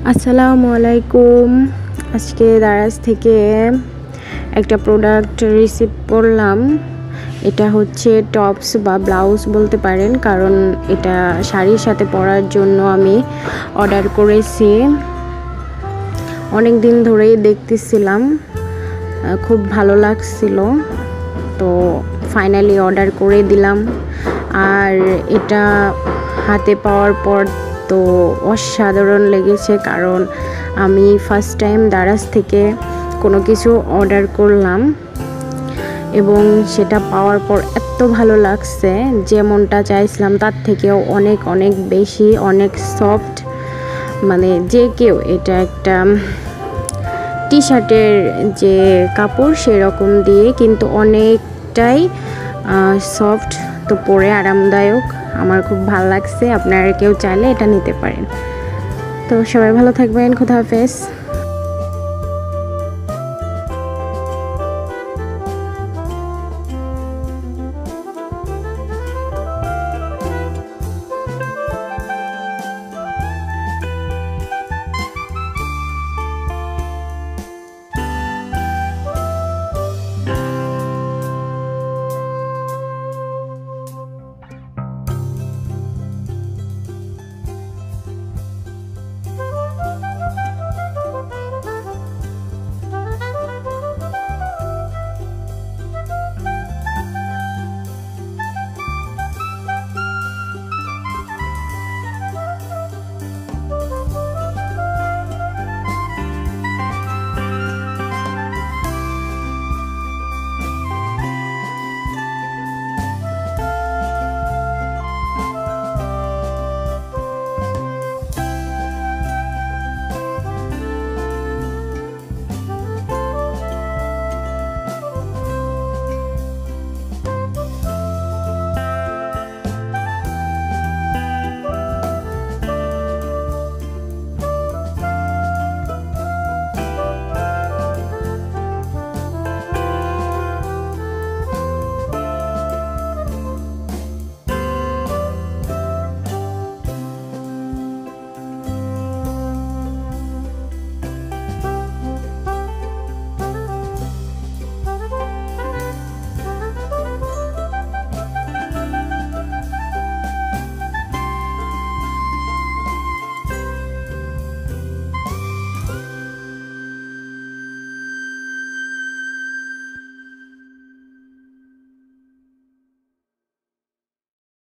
আসসালামু আলাইকুম। আজকে দারাজ থেকে একটা প্রোডাক্ট রিসিভ করলাম। এটা হচ্ছে টপস বা ব্লাউজ বলতে পারেন, কারণ এটা শাড়ির সাথে পরার জন্য আমি অর্ডার করেছি। অনেক দিন ধরেই দেখতেছিলাম, খুব ভালো লাগছিল, তো ফাইনালি অর্ডার করে দিলাম। আর এটা হাতে পাওয়ার পর তো অসাধারণ লেগেছে, কারণ আমি ফার্স্ট টাইম দারাজ থেকে কোনো কিছু অর্ডার করলাম এবং সেটা পাওয়ার পর এত ভালো লাগছে, যেমনটা চাইছিলাম তার থেকেও অনেক অনেক বেশি, অনেক সফট। মানে যে কেউ, এটা একটা টি শার্টের যে কাপড় সেরকম দিয়ে, কিন্তু অনেকটাই সফট, তো পরে আরামদায়ক। আমার খুব ভালো লাগছে। আপনারা কেউ চাইলে এটা নিতে পারেন। তো সবাই ভালো থাকবেন। খোদা হাফেজ।